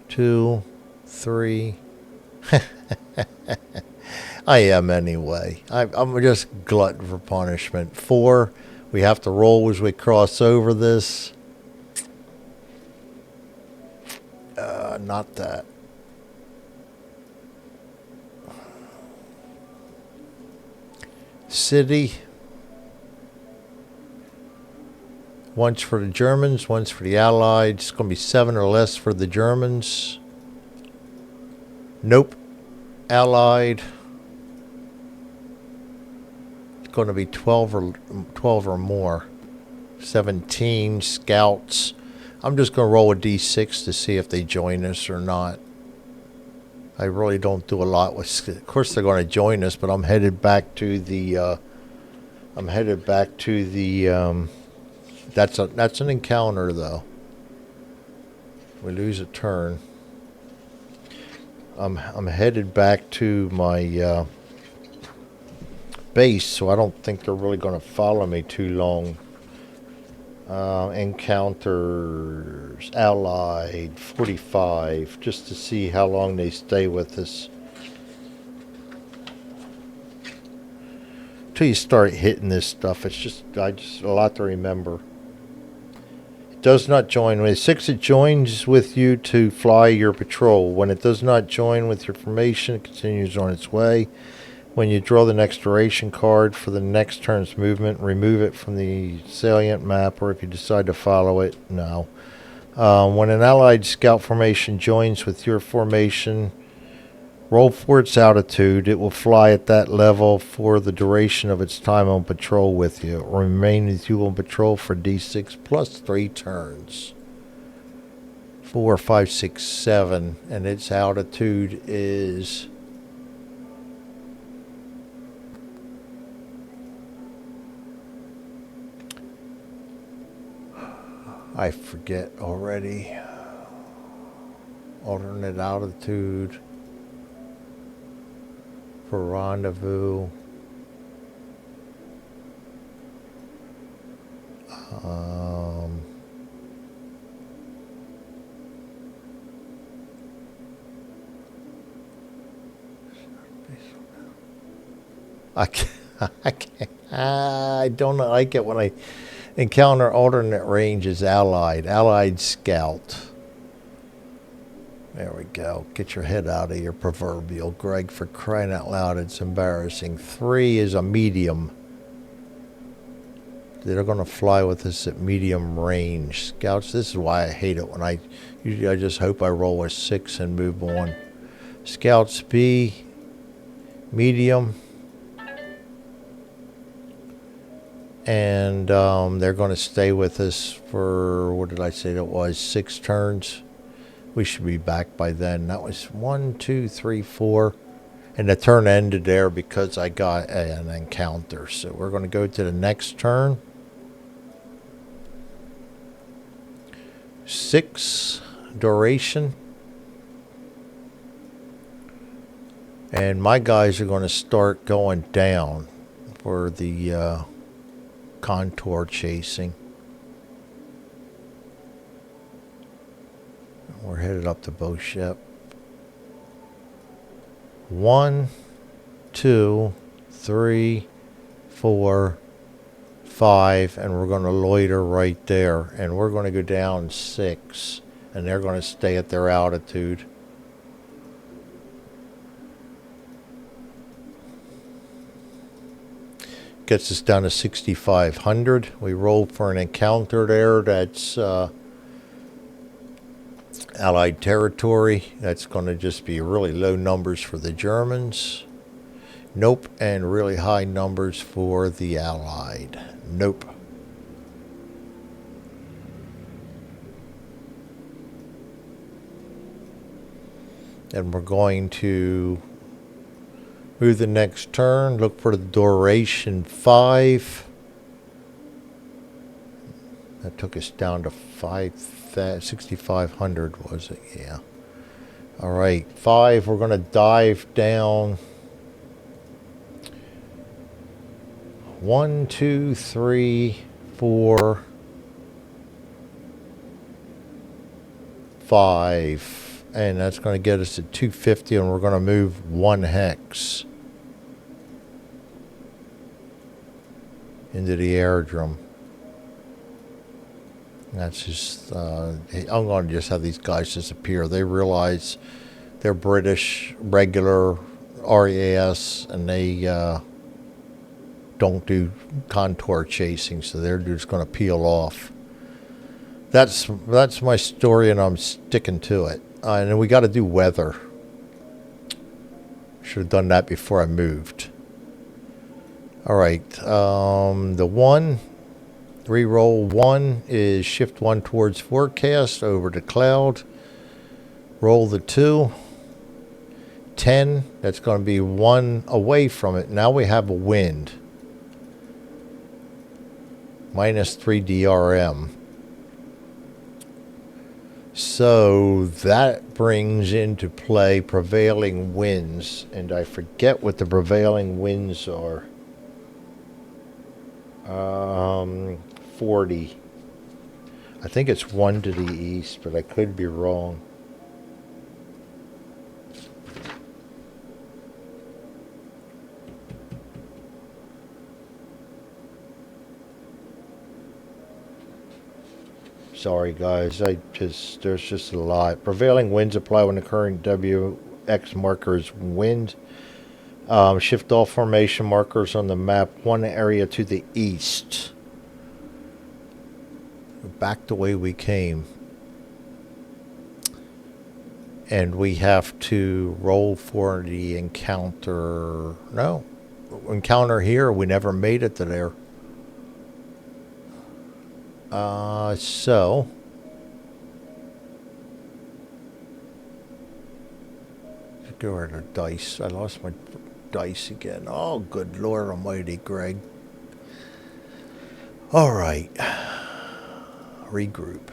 2, 3. I am anyway. I'm just glutton for punishment. 4. We have to roll as we cross over this. Not that. City. Once for the Germans, once for the Allies. It's going to be 7 or less for the Germans. Nope. Allied. It's going to be 12 or more. 17 scouts. I'm just going to roll a d6 to see if they join us or not. I really don't do a lot with. Of course, they're going to join us, but I'm headed back to the. That's an encounter, though. We lose a turn. I'm headed back to my base, so I don't think they're really going to follow me too long. Encounters, Allied, 45, just to see how long they stay with us. Till you start hitting this stuff, it's just a lot to remember. It does not join. When 6, it joins with you to fly your patrol. When it does not join with your formation, it continues on its way. When you draw the next duration card for the next turn's movement, remove it from the salient map, or if you decide to follow it, no. When an allied scout formation joins with your formation, roll for its altitude. It will fly at that level for the duration of its time on patrol with you. It will remain with you on patrol for D6 plus 3 turns. 4, 5, 6, 7. And its altitude is... I forget already. Alternate altitude for rendezvous. I can't, I can't. I don't like it when I encounter alternate ranges. Allied scout. There we go. Get your head out of your proverbial, Greg, for crying out loud. It's embarrassing. 3 is a medium. They're going to fly with us at medium range. Scouts, this is why I hate it when usually I just hope I roll a 6 and move on. Scouts B, medium. And they're going to stay with us for, what did I say that was, 6 turns. We should be back by then. That was 1, 2, 3, 4. And the turn ended there because I got an encounter. So we're going to go to the next turn. 6 duration. And my guys are going to start going down for the contour chasing. We're headed up to Beauchef. 1, 2, 3, 4, 5, and we're going to loiter right there. And we're going to go down 6, and they're going to stay at their altitude. Gets us down to 6,500. We roll for an encounter there. That's Allied territory. That's going to just be really low numbers for the Germans. Nope. And really high numbers for the Allied. Nope. And we're going to move the next turn. Look for the duration 5. That took us down to 6,500, was it? Yeah. All right, 5. We're going to dive down. 1, 2, 3, 4, 5. And that's going to get us to 250, and we're going to move 1 hex into the airdrome. That's just, I'm going to just have these guys disappear. They realize they're British, regular RAS, and they don't do contour chasing, so they're just going to peel off. That's my story, and I'm sticking to it. And then we got to do weather. Should have done that before I moved. All right, the 1. Reroll 1 is shift 1 towards forecast over to cloud. Roll the 2. 10, that's going to be 1 away from it. Now we have a wind. -3 DRM. So that brings into play prevailing winds. And I forget what the prevailing winds are. 40. I think it's 1 to the east, but I could be wrong. Sorry guys, there's just a lot. Prevailing winds apply when the current WX marker is wind. Shift all formation markers on the map 1 area to the east. Back the way we came. And we have to roll for the encounter. No. Encounter here. We never made it to there. So. Go over to dice. I lost my dice again. Oh, good Lord Almighty, Greg. All right. Regroup.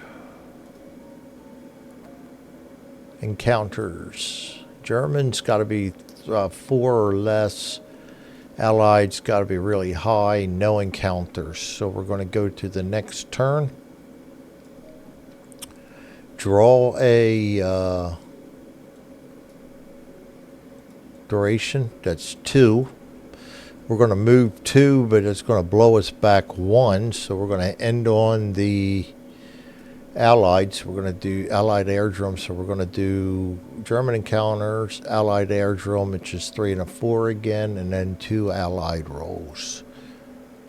Encounters. Germans got to be 4 or less. Allied's got to be really high. No encounters. So we're going to go to the next turn. Draw a duration. That's 2. We're going to move 2, but it's going to blow us back 1. So we're going to end on the Allied. So we're going to do Allied Airdrome. So we're going to do German encounters, Allied Airdrome, which is 3 and a 4 again, and then 2 Allied rolls.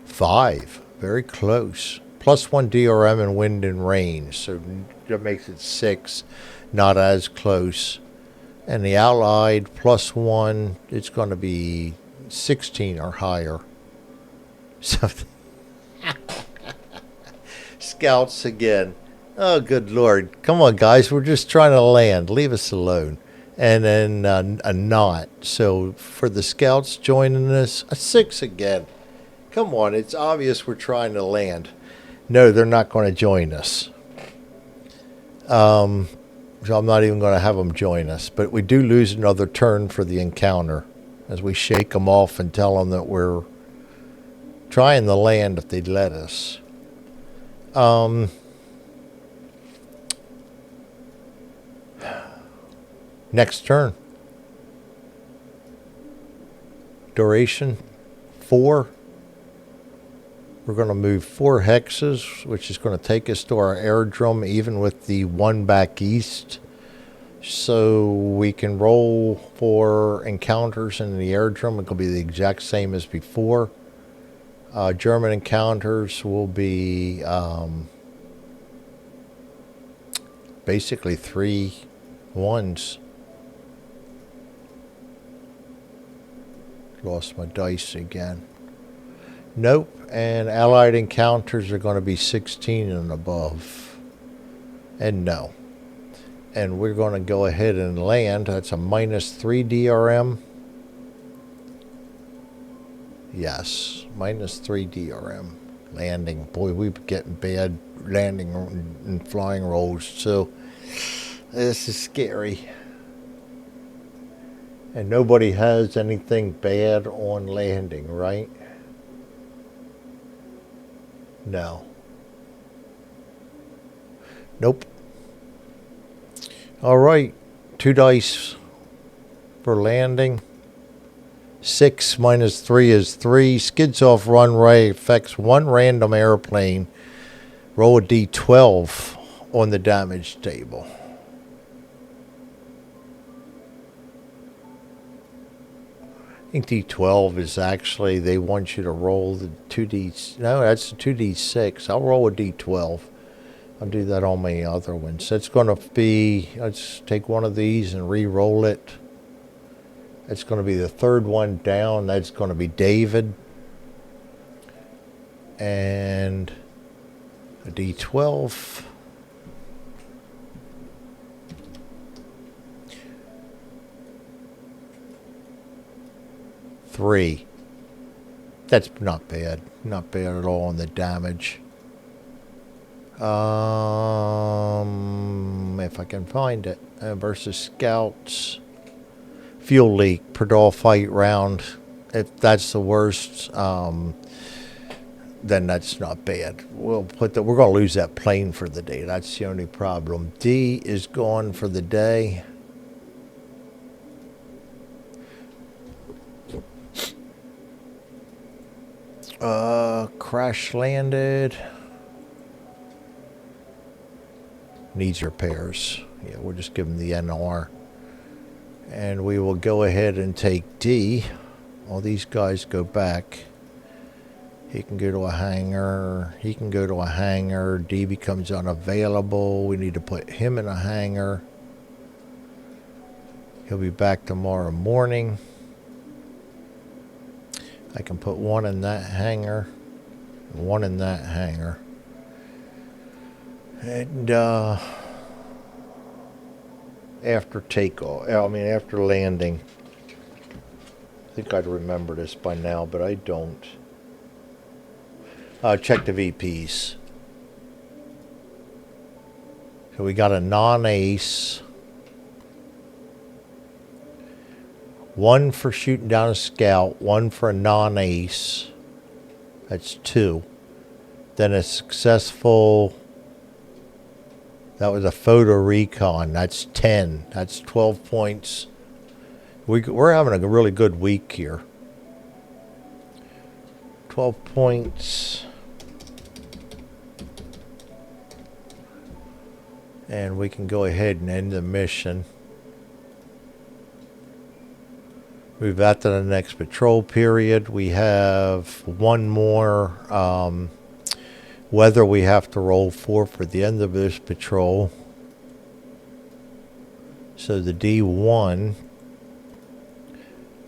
5. Very close. +1 DRM and wind and rain. So that makes it 6. Not as close. And the Allied +1, it's going to be 16 or higher. So Scouts again. Oh, good Lord. Come on, guys. We're just trying to land. Leave us alone. And then a knot. So for the Scouts joining us, a 6 again. Come on. It's obvious we're trying to land. No, they're not going to join us. So I'm not even going to have them join us. But we do lose another turn for the encounter as we shake them off and tell them that we're trying to land if they'd let us. Next turn. Duration 4. We're going to move 4 hexes, which is going to take us to our airdrome, even with the 1 back east. So we can roll for encounters in the airdrome. It will be the exact same as before. German encounters will be basically 3 1s. Lost my dice again. Nope. And Allied encounters are going to be 16 and above. And no. And we're going to go ahead and land. That's a -3 DRM. Yes, -3 DRM. Landing. Boy, we've been getting bad landing and flying rolls. So this is scary. And nobody has anything bad on landing, right? No. Nope. All right. 2 dice for landing. 6 -3 is 3. Skids off runway. Affects 1 random airplane. Roll a d12 on the damage table. I think D12 is actually, they want you to roll the 2D. No, that's the 2D6. I'll roll a D12. I'll do that on my other ones. It's going to be, let's take one of these and re-roll it. It's going to be the 3rd one down. That's going to be David. And a D12. Three. That's not bad. Not bad at all on the damage. If I can find it. Versus Scouts. Fuel leak per doll fight round. If that's the worst, then that's not bad. We'll put that. We're going to lose that plane for the day. That's the only problem. D is gone for the day. Crash landed. Needs repairs. Yeah, we'll just give him the NR. And we will go ahead and take D. All these guys go back. He can go to a hangar. He can go to a hangar. D becomes unavailable. We need to put him in a hangar. He'll be back tomorrow morning. I can put 1 in that hangar. 1 in that hangar. And after takeoff, after landing, I think I'd remember this by now, but I don't. Check the VPs. So we got a non-ace. 1 for shooting down a scout, 1 for a non-ace. That's 2. Then a successful, that was a photo recon. That's 10. That's 12 points. We're having a really good week here. 12 points. And we can go ahead and end the mission. Move out to the next patrol period. We have one more weather we have to roll for the end of this patrol. So the D1,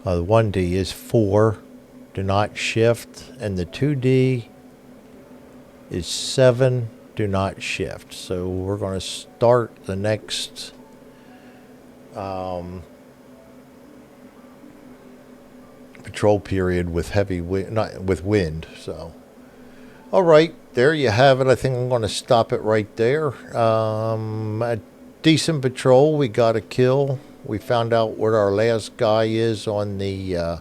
the 1D is 4, do not shift, and the 2D is 7, do not shift. So we're going to start the next patrol period with heavy wind, not with wind. So, all right, there you have it. I think I'm going to stop it right there. A decent patrol. We got a kill. We found out what our last guy is on the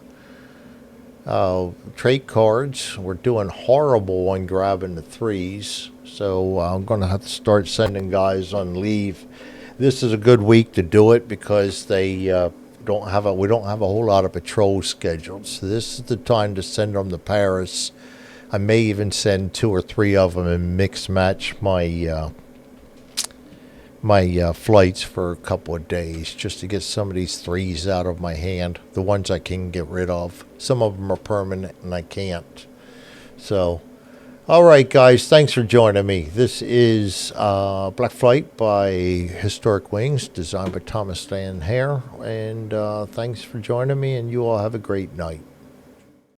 trait cards. We're doing horrible on grabbing the 3s. So I'm going to have to start sending guys on leave. This is a good week to do it because they we don't have a whole lot of patrols scheduled. So this is the time to send them to Paris. I may even send 2 or 3 of them and mix match my flights for a couple of days just to get some of these 3s out of my hand. The ones I can get rid of. Some of them are permanent and I can't. So, all right, guys. Thanks for joining me. This is Black Flight by Historic Wings, designed by Thomas Stan Hare. And thanks for joining me, and you all have a great night.